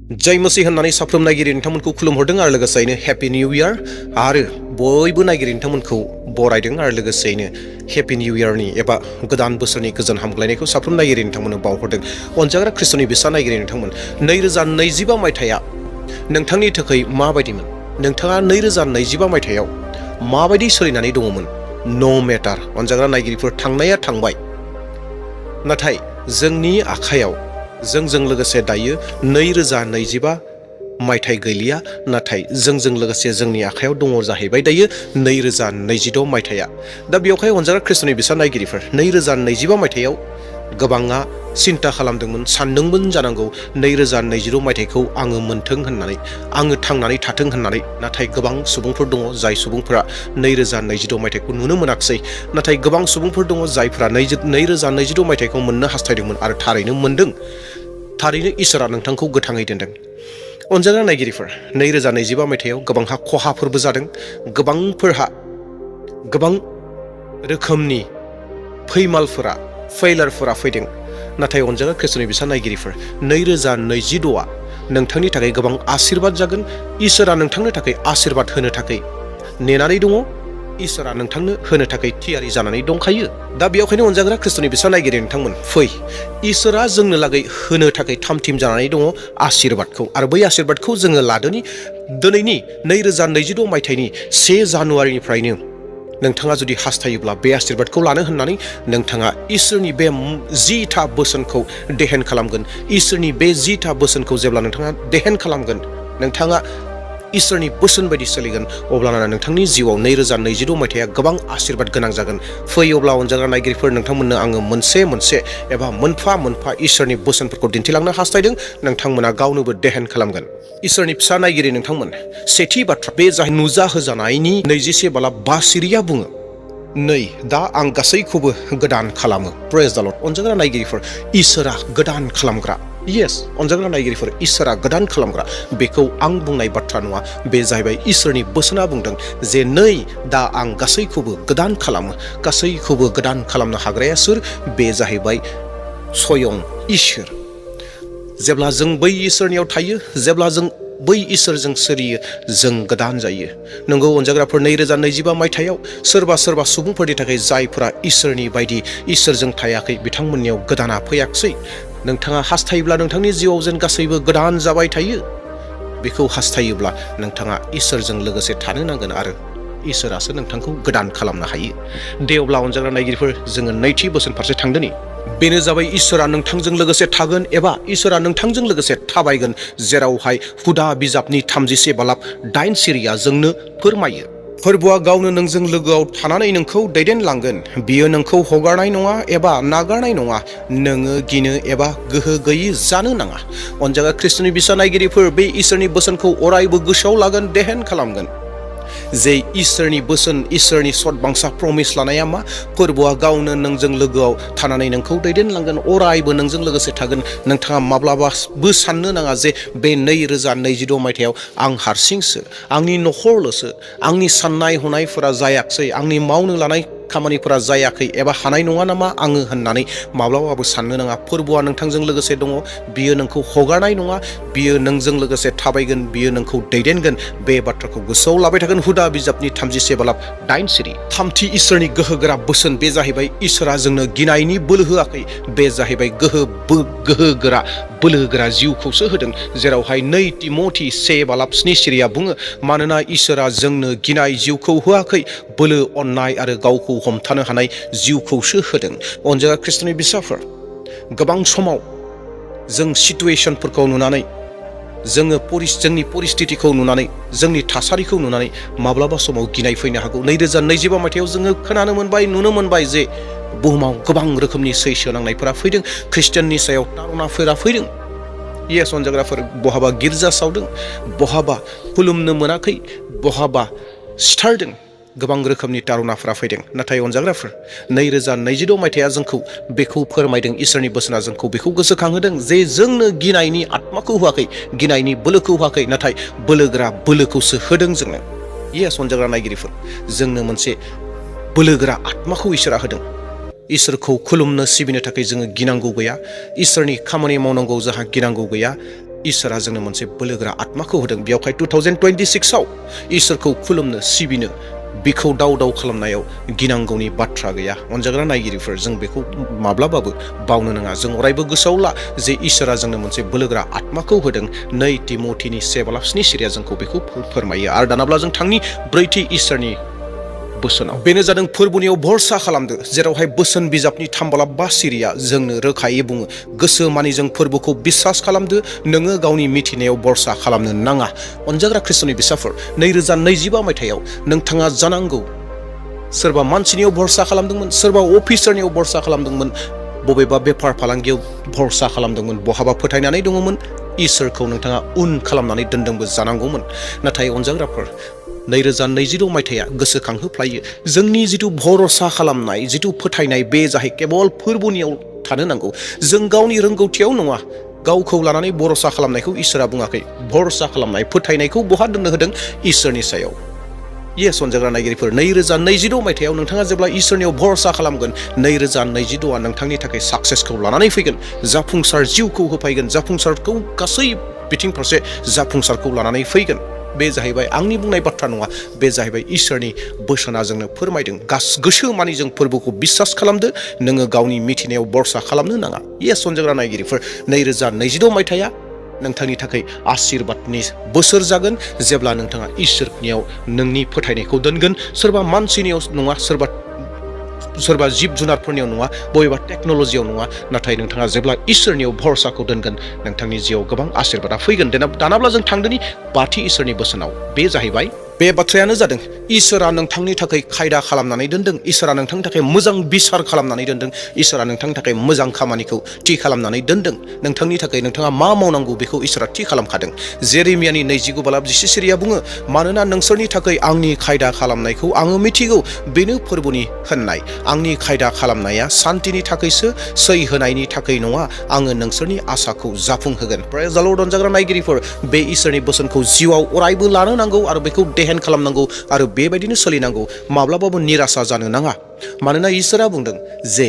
जय मसीह होननानै साफ्रोम नायगिरि नोंथांमोनखौ खुलुमहरदों आरो लोगोसेयैनो हेपि निउ इयार आरो बयबो नायगिरि नोंथांमोनखौ बरायदों आरो लोगोसेयैनो हेपि निउ इयारनि एबा गोदान बोसोरनि गोजोन हामग्लायनायखौ साफ्रोम नायगिरि नोंथांमोननो बावहरदों। अनजाग्रा ख्रिस्ट'नि बिसा नायगिरि नोंथांमोन 2025 मायथाइया नोंथांनि थाखाय माबायदिमोन? नोंथाङा 2025 मायथाइयाव माबायदि सोलिनानै दङमोन? नो मेटार अनजाग्रा नायगिरिफोर थांनाया थांबाय, नाथाय जोंनि आखायाव जोंजों लोगोसे दायो 2025 मायथाइ गैलिया, नाथाय जोंजों लोगोसे जोंनि आखायाव दङ जाहैबाय दायो 2026 मायथाइया। दा बेवहाय अनजाग्रा ख्रिस्ट'नि बिसा नायगिरिफोर 2025 मायथाइयाव गोबाङा सिन्था खालामदोंमोन, सानदोंमोन जानांगौ 2026 मायथाइखौ आङो मोनथों होननानै, आङो थांनानै थाथों होननानै। नाथाय गोबां सुबुंफोर दङ जाय सुबुंफोरा 2026 मायथाइखौ नुनो मोनाखिसै, नाथाय गोबां सुबुंफोर दङ जायफोरा 2026 मायथाइखौ मोननो हास्थायदोंमोन आरो थारैनो मोनदों। थारैनो इसोरा नोंथांखौ गोथाङै दोनदों। अनजाग्रा नायगिरिफोर 2025 मायथाइयाव गोबांहा खहाफोरबो जादों, गोबांफोरहा गोबां रोखोमनि फैमालफोरा फेइलारफोरा फैदों। नाथाय अनजाग्रा ख्रिस्ट'नि बिसा नायगिरिफोर 2026आ नोंथांनि थाखाय गोबां आशीर्बाद जागोन। इसोरा नोंथांनो थाखाय आशीर्बाद होनो थाखाय नेनानै दङ। इसोरा नोंथांनो होनो थाखाय थियारि जानानै दंखायो। दा बेयावखायनो अनजाग्रा ख्रिस्ट'नि बिसा नायगिरि नोंथांमोन, फै, इसोरा जोंनो लागै होनो थाखाय थामथिम जानानै दङ आशीर्बादखौ। आरो बै आशीर्बादखौ जोङो लादोनि दिनैनि 2026 मायथाइनि 1 जानुवारिनिफ्रायनो नोंथाङा जुदि हास्थायोब्ला बे आशीर्बादखौ लानो होननानै नोंथाङा इसोरनि बे 10था बोसोनखौ देहेन खालामगोन। इसोरनि बे 10था बोसोनखौ जेब्ला नोंथाङा देहेन खालामगोन, नोंथाङा इसोरनि बोसोन बायदि सोलिगोन, अब्लाना नोंथांनि जिउआव 2026 मायथाइया गोबां आशीर्बाद गोनां जागोन। फै अब्ला अनजाग्रा नायगिरिफोर नोंथांमोननो आङो मोनसे मोनसे एबा मोनफा मोनफा इसोरनि बोसोनफोरखौ दिन्थिलांनो हास्थायदों। नोंथांमोना गावनोबो देहेन खालामगोन। इसोरनि फिसा नायगिरि नोंथांमोन, सेथि बाथ्रा बे नुजा होजानायनि 24 बालाब 5 सिरिया बुङो, नै दा आं गासैखौबो गोदान खालामो। प्रेज द लर्ड। अनजाग्रा नायगिरिफोर, इसोरा गोदान खालामग्रा। येस अनजाग्रा नायगिरिफोर, इसोरा गोदान खालामग्रा। बेखौ आं बुंनाय बाथ्रा नङा, बे जाहैबाय इसोरनि बोसोना बुंदों जे नै दा आं गासैखौबो गोदान खालामो। गासैखौबो गोदान खालामनो हाग्राया सोर? बे जाहैबाय स्वयं इसोर। जेब्ला जों बै इसोरनियाव थायो, जेब्ला जों बै इसोरजों सोलियो, जों गोदान जायो। नंगौ अनजाग्राफोर, 2025 मायथाइयाव सोरबा सोरबा सुबुंफोरनि थाखाय जायफोरा इसोरनि बायदि इसोरजों थायाखै, बिथांमोननियाव गोदाना फैयाखिसै। नोंथाङा हास्थायोब्ला नोंथांनि जिउआव जेन गासैबो गोदान जाबाय थायो, बेखौ हास्थायोब्ला नोंथाङा इसोरजों लोगोसे थानो नांगोन आरो इसोरासो नोंथांखौ गोदान खालामनो हायो। दे अब्ला अनजाग्रा नायगिरिफोर, जोङो नैथि बोसोन फारसे थांदोनि। बेनो जाबाय इसोरा नोंथांजों लोगोसे थागोन एबा इसोरा नोंथांजों लोगोसे थाबायगोन, जेरावहाय हुदा बिजाबनि 31 बालाब 8 सिरिया जोंनो फोरमायो। फोरबोआ गावनो नोंजों लोगोआव थानानै नोंखौ दैदेनलांगोन। बियो नोंखौ हगारनाय नङा एबा नागारनाय नङा। नोङो गिनो एबा गोहो गैयि जानो नाङा। अनजाग्रा ख्रिस्ट'नि बिसा नायगिरिफोर, बे इसोरनि बोसोनखौ अरायबो गोसोआव लागोन, देहेन खालामगोन। जे इसोरनि बोसोन, इसोरनि सतबांसा प्रमिस लानाया मा? फोरबोआ गावनो नोंजों लोगोआव थानानै नोंखौ दैदेनलांगोन, अरायबो नोंजों लोगोसे थागोन। नोंथाङा माब्लाबाबो साननो नाङा जे बे 2026 मायथाइयाव आं हारसिंसो, आंनि न'खरल'सो, आंनि साननाय हनायफोरा जायाखिसै, आंनि मावनो लानाय खामानिफोरा जायाखै एबा हानाय नङा नामा आङो होननानै माब्लाबाबो साननो नाङा। फोरबोआ नोंथांजों लोगोसे दङ। बियो नोंखौ हगारनाय नङा, बियो नोंजों लोगोसे थाबायगोन, बियो नोंखौ दैदेनगोन। बे बाथ्राखौ गोसोआव लाबाय थागोन। हुदा बिजाबनि 31 बालाब 8 सिरि। थामथि इसोरनि गोहोगोरा बोसोन, बे जाहैबाय इसोरा जोंनो गिनायनि बोलो होआखै, बे जाहैबाय गोहोगोरा बोलोगोरा जिउखौसो होदों। जेरावहाय 2 तिमथि 1 बालाब 7 सिरिया बुङो, मानोना इसोरा जोंनो गिनाय जिउखौ होआखै, बोलो, अननाय आरो गावखौ हमथानो हानाय जिउखौसो होदों। अनजाग्रा ख्रिस्ट'नि बिसाफोर, गोबां समाव जों सिटुएशनफोरखौ नुनानै, जोंनि परिस्थितिखौ नुनानै, जोंनि थासारिखौ नुनानै माब्लाबा समाव गिनाय फैनो हागौ। 2025 मायथाइयाव जोङो खोनानो मोनबाय, नुनो मोनबाय जे बुहुमाव गोबां रोखोमनि सैसो नांनायफोरा फैदों, ख्रिस्टियाननि सायाव तारनाफोरा फैदों। येस अनजाग्राफोर, बहाबा गिर्जा सावदों, बहाबा खुलुमनो मोनाखै, बहाबा सिथारदों, गोबां रोखोमनि तारनाफोरा फैदों। नाथाय अनजाग्राफोर, 2026 मायथाइया जोंखौ बेखौ फोरमायदों, इसोरनि बोसोना जोंखौ बेखौ गोसोखांहोदों जे जोंनो गिनायनि आत्माखौ होआखै, गिनायनि बोलोखौ होआखै, नाथाय बोलोगोरा बोलोखौसो होदों जोंनो। येस अनजाग्रा नायगिरिफोर, जोंनो मोनसे बोलोगोरा आत्माखौ इसोरा होदों। इसोरखौ खुलुमनो सिबिनो थाखाय जोङो गिनांगौ गैया, इसोरनि खामानि मावनांगौ जोंहा गिनांगौ गैया। इसोरा जोंनो मोनसे बोलोगोरा आत्माखौ होदों। बेयावहाय 2026आव इसोरखौ खुलुमनो सिबिनो बिखौ दाव दाव खालामनायाव गिनांगौनि बाथ्रा गैया। अनजाग्रा नायगिरिफोर, जों बेखौ माब्लाबाबो बावनो नाङा। जों अरायबो गोसोआव ला जे इसोरा जोंनो मोनसे बोलोगोरा आत्माखौ होदों। 2 तिमथिनि 7:7 सिरिया जोंखौ बेखौ फोरमायो। आरो दानाब्ला जों थांनि 4थि इसोरनि बोसोनाव, बेनो जादों फोरबोनियाव भरसा खालामदो, जेरावहाय बोसोन बिजाबनि 3:5 सिरिया जोंनो रोखायै बुङो गोसो मानि जों फोरबोखौ बिसास खालामदो, नोङो गावनि मिथिनायाव भरसा खालामनो नाङा। अनजाग्रा ख्रिस्टनि बिसाफोर, 2025 मायथाइयाव नोंथाङा जानांगौ सोरबा मानसिनियाव भरसा खालामदोंमोन, सोरबा अफिसारनियाव भरसा खालामदोंमोन, बबेबा बेफार फालांगियाव भरसा खालामदोंमोन, बहाबा फोथायनानै दङमोन, इसोरखौ नोंथाङा उन खालामनानै दोनदोंबो जानांगौमोन। नाथाय अनजाग्राफोर, 2026 मायथाइया गोसोखांहोफ्लायो जोंनि जिथु भरसा खालामनाय, जिथु फोथायनाय, बे जाहै केबल फोरबोनियाव थानो नांगौ। जों गावनि रोंगौथियाव नङा, गावखौ लानानै भरसा खालामनायखौ इसोरा बुङाखै। भरसा खालामनाय, फोथायनायखौ बहा दोननो होदों? इसोरनि सायाव। येस अनजाग्रा नायगिरिफोर, 2026 मायथाइयाव नोंथाङा जेब्ला इसोरनियाव भरसा खालामगोन, 2026आ नोंथांनि थाखाय साक्सेसखौ लानानै फैगोन, जाफुंसार जिउखौ होफैगोन, जाफुंसारखौ गासै बिथिं फारसे जाफुंसारखौ लानानै फैगोन। बे जाहैबाय आंनि बुंनाय बाथ्रा नङा, बे जाहैबाय इसोरनि बोसोना जोंनो फोरमायदों। गोसो मानि जों फोरबोखौ बिसास खालामदो, नोङो गावनि मिथिनायाव भरसा खालामनो नाङा। येस अनजाग्रा नायगिरिफोर, 2026 मायथाइया नोंथांनि थाखाय आशीर्बादनि बोसोर जागोन, जेब्ला नोंथाङा इसोरनियाव नोंनि फोथायनायखौ दोनगोन। सोरबा मानसिनियाव नङा, सोरबा जिब जुनारफोरनियाव नङा, बबेबा टेक्न'लजियाव नङा, नाथाय नोंथाङा जेब्ला इसोरनियाव भरसाखौ दोनगोन, नोंथांनि जिउआव गोबां आशीर्बादा फैगोन। दानाब्ला जों थांदोनि 5थि इसोरनि बोसोनाव। बे जाहैबाय, बे बाथ्रायानो जादों इसोरा नोंथांनि थाखाय खायदा खालामनानै दोनदों, इसोरा नोंथांनि थाखाय मोजां बिसार खालामनानै दोनदों, इसोरा नोंथांनि थाखाय मोजां खामानिखौ थि खालामनानै दोनदों। नोंथांनि थाखाय नोंथाङा मा मावनांगौ बेखौ इसोरा थि खालामखादों। जेरेमियानि 29:10 सिरिया बुङो, मानोना नोंसोरनि थाखाय आंनि खायदा खालामनायखौ आङो मिथिगौ, बेनो फोरबोनि होननाय। आंनि खायदा खालामनाया सान्तिनि थाखायसो, सै होनायनि थाखाय नङा। आङो नोंसोरनि आसाखौ जाफुंहोगोन। प्रेज द लर्ड अनजाग्रा नायगिरिफोर, बे इसोरनि बोसोनखौ जिउआव अरायबो लानो नांगौ आरो बेखौ देहेन खालामनांगौ आरो बेबायदिनो सोलिनांगौ। माब्लाबाबो निराशा जानो नाङा। मानोना इसोरा बुंदों जे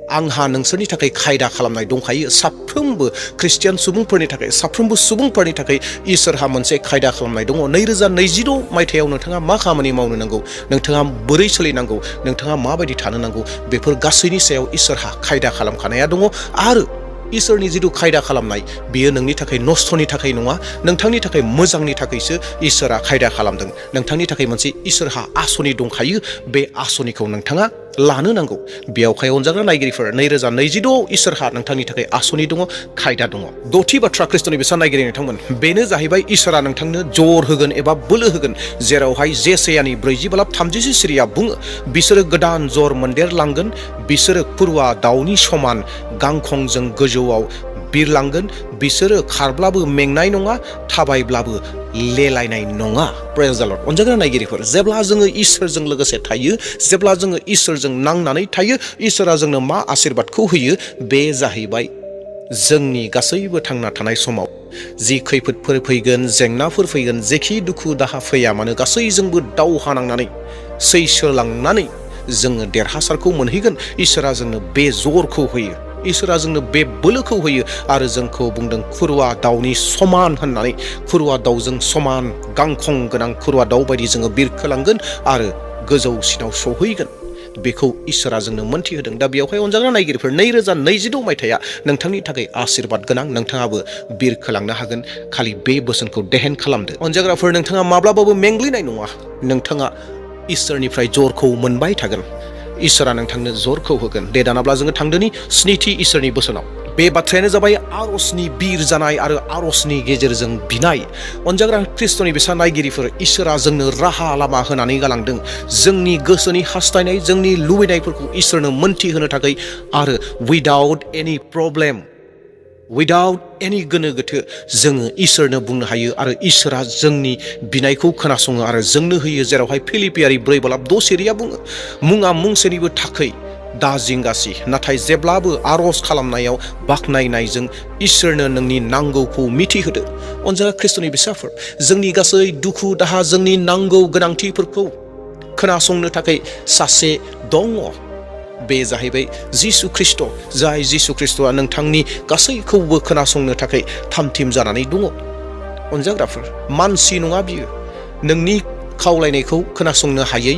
आंहा नोंसोरनि थाखाय खायदा खालामनाय दंखायो। साफ्रोमबो ख्रिस्टियान सुबुंफोरनि थाखाय, साफ्रोमबो सुबुंफोरनि थाखाय इसोरहा मोनसे खायदा खालामनाय दङ। 2026 मायथाइयाव नोंथाङा मा खामानि मावनो नांगौ, नोंथाङा बोरै सोलिनांगौ, नोंथाङा माबायदि थानो नांगौ, बेफोर गासैनि सायाव इसोरहा खायदा खालामखानाया दङ। आरो इसोरनि जिथु खायदा खालामनाय, बियो नोंनि थाखाय नस्थ'नि थाखाय नङा, नोंथांनि थाखाय मोजांनि थाखायसो इसोरा खायदा खालामदों। नोंथांनि थाखाय मोनसे इसोरहा आसनि दंखायो, बे आसनिखौ नोंथाङा लानो नांगौ। बेयावहाय अनजाग्रा नायगिरिफोर, 2026 इसोरहा नोंथांनि थाखाय आसनि दङ, खायदा दङ। 6थि बाथ्रा ख्रिस्ट'नि बिसा नायगिरि नोंथांमोन, बेनो जाहैबाय इसोरा नोंथांनो जर होगोन एबा बोलो होगोन। जेरावहाय जेसायानि 4:30 सिरिया बुङो, बिसोरो गोदान जर मोनदेरलांगोन, बिसोरो खुरुवा दाउनि समान गांखंजों गोजौआव बिरलांगोन, बिसोरो खारब्लाबो मेंनाय नङा, थाबायब्लाबो लेलायनाय नङा। प्रेज द लर्ड अनजाग्रा नायगिरिफोर, जेब्ला जोङो इसोरजों लोगोसे थायो, जेब्ला जोङो इसोरजों नांनानै थायो, इसोरा जोंनो मा आशीर्बादखौ होयो? बे जाहैबाय जोंनि गासैबो थांना थानाय समाव जि खैफोदफोर फैगोन, जेंनाफोर फैगोन, जेखि दुखु दाहा फैया मानो, गासैजोंबो दावहा नांनानै सैसोलांनानै जोङो देरहासारखौ मोनहैगोन। इसोरा जोंनो बे जरखौ होयो, इसोरा जोंनो बे बोलोखौ होयो आरो जोंखौ बुंदों खुरुवा दाउनि समान होननानै। खुरुवा दाउजों समान गांखं गोनां खुरुवा दाउ बायदि जोङो बिरखोलांगोन आरो गोजौसिनाव सहैगोन। बेखौ इसोरा जोंनो मोनथिहोदों। दा बेयावहाय अनजाग्रा नायगिरिफोर, 2026 मायथाइया नोंथांनि थाखाय आशीर्बाद गोनां। नोंथाङाबो बिरखोलांनो हागोन, खालि बे बोसोनखौ देहेन खालामदो। अनजाग्राफोर, नोंथाङा माब्लाबाबो मेंग्लिनाय नङा, नोंथाङा इसोरनिफ्राय जरखौ मोनबाय थागोन। इसोरा नोंथांनो जरखौ होगोन। दे दानाब्ला जोङो थांदोनि 7थि इसोरनि बोसोनाव। बे बाथ्रायानो जाबाय आरजनि बिर जानाय आरो आरजनि गेजेरजों बिनाय। अनजाग्रा ख्रिस्ट'नि बिसा नायगिरिफोर, इसोरा जोंनो राहा लामा होनानै गालांदों। जोंनि गोसोनि हास्थायनाय, जोंनि लुबैनायफोरखौ इसोरनो मोनथिहोनो थाखाय आरो उइदाउट एनि प्रब्लेम, उइदाउट एनि गोनो गोथो जोङो इसोरनो बुंनो हायो आरो इसोरा जोंनि बिनायखौ खोनासङो आरो जोंनो होयो। जेरावहाय फिलिपियारि 4:6 सिरिया बुङो, मुङा मुंसेनिबो थाखै दा जिंगासि, नाथाय जेब्लाबो आरज खालामनायाव बाख्नायनायजों इसोरनो नोंनि नांगौखौ मिथिहोदो। अनजाग्रा ख्रिस्ट'नि बिसाफोर, जोंनि गासै दुखु दाहा, जोंनि नांगौ गोनांथिफोरखौ खोनासंनो थाखाय सासे दङ। बे जाहैबाय जिसु ख्रिस्ट', जाय जिसु ख्रिस्ट'आ नोंथांनि गासैखौबो खोनासंनो थाखाय थामथिम जानानै दङ। अनजाग्राफोर, मानसि नङा बियो। नोंनि खावलायनायखौ खोनासंनो हायै,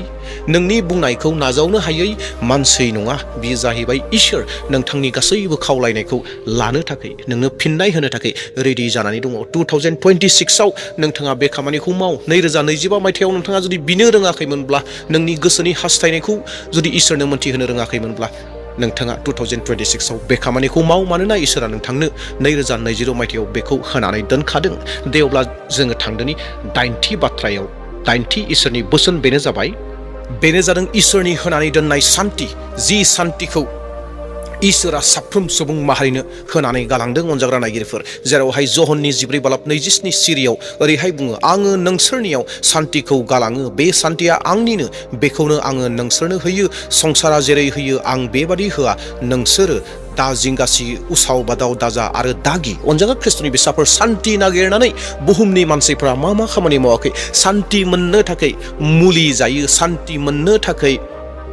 नोंनि बुंनायखौ नाजावनो हायै मानसि नङा। बियो जाहैबाय इसोर, नोंथांनि गासैबो खावलायनायखौ लानो थाखाय, नोंनो फिननाय होनो थाखाय रेडि जानानै दङ। 2026आव नोंथाङा बे खामानिखौ माव। 2025 मायथाइयाव नोंथाङा जुदि बिनो रोङाखैमोनब्ला, नोंनि गोसोनि हास्थायनायखौ जुदि इसोरनो मोनथिहोनो रोङाखैमोनब्ला, नोंथाङा 2026आव बे खामानिखौ माव। मानोना इसोरा नोंथांनो 2020 मायथाइयाव बेखौ होनानै दोनखादों। दे अब्ला जोङो थांदोनि 8थि बाथ्रायाव। 8थि इसोरनि बोसोन बेनो जादों इसोरनि होनानै दोननाय सान्ति, जि सान्तिखौ इसोरा साफ्रोम सुबुं माहारिनो होनानै गालांदों। अनजाग्रा नायगिरिफोर, जेरावहाय जहननि 14:27 सिरियाव ओरैहाय बुङो, आङो नोंसोरनियाव सान्तिखौ गालाङो, बे सान्तिया आंनिनो, बेखौनो आङो नोंसोरनो होयो। संसारा जेरै होयो आं बेबादि होआ। नोंसोरो दा जिंगासि उसाव बादाव दाजा आरो दागि। अनजाग्रा ख्रिस्ट'नि फिसाफोर, सान्ति नागिरनानै बुहुमनि मानसिफ्रा मा खामानि मावाखै? सान्ति मोननो थाखाय मुलि जायो, सान्ति मोननो थाखाय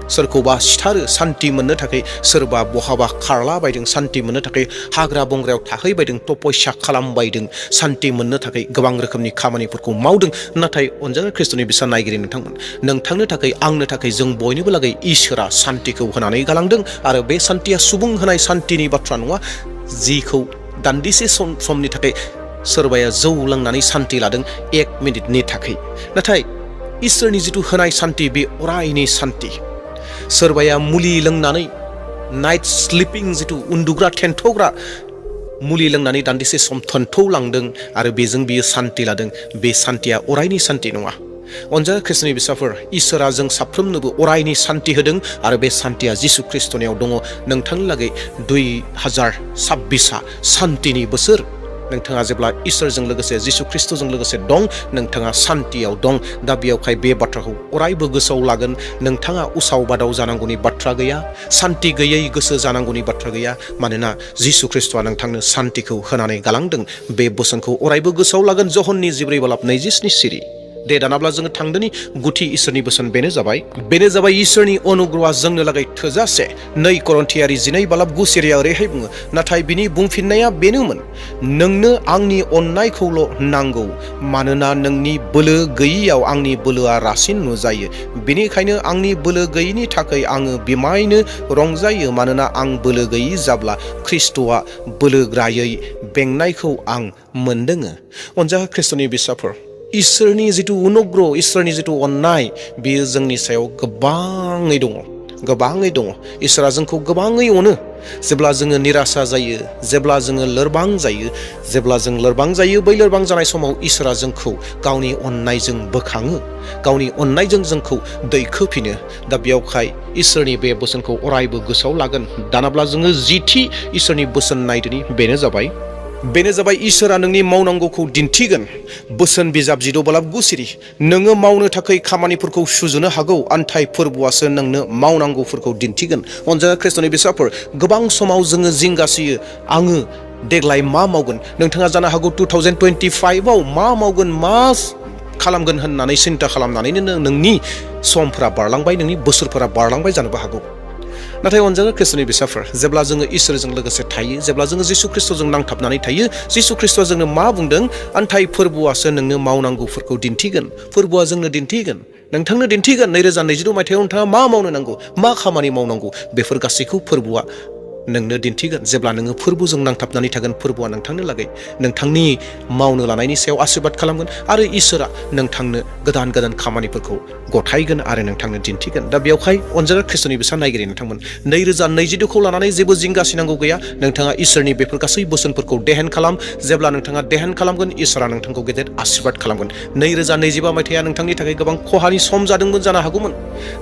सोरखौबा सिथारो, सान्ति मोननो थाखाय सोरबा बहाबा खारलाबायदों, सान्ति मोननो थाखाय हाग्रा बंग्रायाव थाहैबायदों, तपस्या खालामबायदों, सान्ति मोननो थाखाय गोबां रोखोमनि खामानिफोरखौ मावदों। नाथाय अनजाग्रा ख्रिस्ट'नि बिसा नायगिरि नोंथांमोन, नोंथांनो थाखाय, आंनो थाखाय, जों बयनोबो लागै इसोरा सान्तिखौ होनानै गालांदों। आरो बे सान्तिया सुबुं होनाय सान्तिनि बाथ्रा नङा, जिखौ दान्दिसे समनि थाखाय सोरबाया जौ लोंनानै सान्ति लादों 1 मिनिटनि थाखाय। नाथाय इसोरनि जिथु होनाय सान्ति, बे अरायनि सान्ति। सोरबाया मुलि लोंनानै नाइट स्लिपिं, जिथु उन्दुग्रा थेन्थ'ग्रा मुलि लोंनानै दान्दिसे सम थोन्थौलांदों आरो बेजों बियो सान्ति लादों। बे सान्तिया अरायनि सान्ति नङा। अनजाग्रा ख्रिस्ट'नि बिसाफोर, इसोरा जों साफ्रोमनोबो अरायनि सान्ति होदों आरो बे सान्तिया जिसु ख्रिस्ट'नियाव दङ। नोंथांनि लागै 2026आ सान्तिनि बोसोर। नोंथाङा जेब्ला इसोरजों लोगोसे, जिसु ख्रिस्ट'जों लोगोसे दं, नोंथाङा सान्तियाव दं। दा बेयावहाय बे बाथ्राखौ अरायबो गोसोआव लागोन। नोंथाङा उसाव बादाव जानांगौनि बाथ्रा गैया, सान्ति गैयै गोसो जानांगौनि बाथ्रा गैया। मानोना जिसु ख्रिस्ट'आ नोंथांनो सान्तिखौ होनानै गालांदों। बे बोसोनखौ अरायबो गोसोआव लागोन। जहननि 14:27 सिरि। दे दानाब्ला जोङो थांदोनि गुथि इसोरनि बोसोन, बेनो जाबाय इसोरनि अनुग्रहआ जोंनो लागै थोजासे। 2 करन्थियारि 12:9 सिरिया ओरैहाय बुङो, नाथाय बिनि बुंफिननाया बेनोमोन, नोंनो आंनि अननायखौल' नांगौ, मानोना नोंनि बोलो गैयियाव आंनि बोलोआ रासिन नुजायो। बेनिखायनो आंनि बोलो गैयिनि थाखाय आङो बिमायनो रंजायो, मानोना आं बोलो गैयि जाब्ला ख्रिस्ट'आ बोलोग्रायै बेंनायखौ आं मोनदों। अनजाग्रा ख्रिस्ट'नि बिसाफोर, इसोरनि जिथु अनुग्रह, इसोरनि जिथु अननाय, बेयो जोंनि सायाव गोबाङै दङ। इसोरा जोंखौ गोबाङै अनो। जेब्ला जोङो निराशा जायो, जेब्ला जोङो लोरबां जायो, बै लोरबां जानाय समाव इसोरा जोंखौ गावनि अननायजों बोखाङो, गावनि अननायजों जोंखौ दैखोफिनो। दा बेयावहाय इसोरनि बे बोसोनखौ अरायबो गोसोआव लागोन। दानाब्ला जोङो 10थि इसोरनि बोसोन नायदोनि, बेनो जाबाय इसोरा नोंनि मावनांगौखौ दिन्थिगोन। बोसोन बिजाब 14:9 सिरि। नोङो मावनो थाखाय खामानिफोरखौ सुजुनो हागौ, नाथाय फोरबोआसो नोंनो मावनांगौफोरखौ दिन्थिगोन। अनजाग्रा ख्रिस्ट'नि बिसाफोर, गोबां समाव जोङो जिंगासियो, आङो देग्लाय मा मावगोन? नोंथाङा जानो हागौ 2025आव मा मावगोन, मा खालामगोन होननानै सिन्था खालामनानैनो नोंनि समफोरा बारलांबाय, नोंनि बोसोरफोरा बारलांबाय जानोबो हागौ। नाथाय अनजाग्रा ख्रिस्ट'नि बिसाफोर, जेब्ला जोङो इसोरजों लोगोसे थायो, जेब्ला जोङो जिसु ख्रिस्ट'जों नांथाबनानै थायो, जिसु ख्रिस्ट'आ जोंनो मा बुंदों? नाथाय फोरबोआसो नोंनो मावनांगौफोरखौ दिन्थिगोन। फोरबोआ जोंनो दिन्थिगोन, नोंथांनो दिन्थिगोन 2022 मायथाइयाव नोंथाङा मा मावनो नांगौ, मा खामानि मावनांगौ। बेफोर गासैखौ फोरबोआ नोंनो दिन्थिगोन। जेब्ला नोङो फोरबोजों नांथाबनानै थागोन, फोरबोआ नोंथांनो लागै नोंथांनि मावनो लानायनि सायाव आशीर्बाद खालामगोन आरो इसोरा नोंथांनो गोदान खामानिफोरखौ गथायगोन आरो नोंथांनो दिन्थिगोन। दा बेयावहाय अनजाग्रा ख्रिस्ट'नि बिसा नायगिरि नोंथांमोन, 2022खौ लानानै जेबो जिंगासिनांगौ गैया। नोंथाङा इसोरनि बेफोर गासै बोसोनफोरखौ देहेन खालाम। जेब्ला नोंथाङा देहेन खालामगोन, इसोरा नोंथांखौ गेदेर आशीर्बाद खालामगोन। 2025 मायथाइया नोंथांनि थाखाय गोबां खहानि सम जादोंमोन जानो हागौमोन,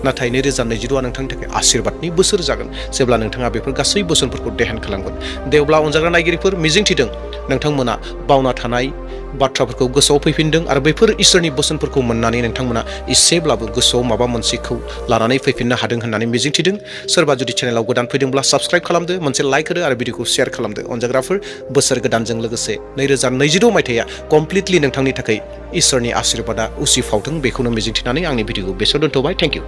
नाथाय 2026आ नोंथांनि थाखाय आशीर्बादनि बोसोर जागोन, जेब्ला नोंथाङा बेफोर गासै बोसोनफोरखौ देहेन खालामगोन। दे अब्ला अनजाग्रा नायगिरिफोर, मिजिंथिदों नोंथांमोना बावना थानाय बाथ्राफोरखौ गोसोआव फैफिनदों आरो बेफोर इसोरनि बोसोनफोरखौ मोननानै नोंथांमोना एसेब्लाबो गोसोआव माबा मोनसेखौ लानानै फैफिननो हादों होननानै मिजिंथिदों। सोरबा जुदि चेनेलाव गोदान फैदोंब्ला साबस्क्राइब खालामदो, मोनसे लाइक होदो आरो भिडिअखौ शेयार खालामदो। अनजाग्राफोर, बोसोर गोदानजों लोगोसे 2022 मायथाइया कमप्लिटलि नोंथांनि थाखाय इसोरनि आशीर्बादा उसिफावथों, बेखौनो मिजिंथिनानै आंनि भिडिअखौ बेसेयाव दोनथ'बाय। Thank you.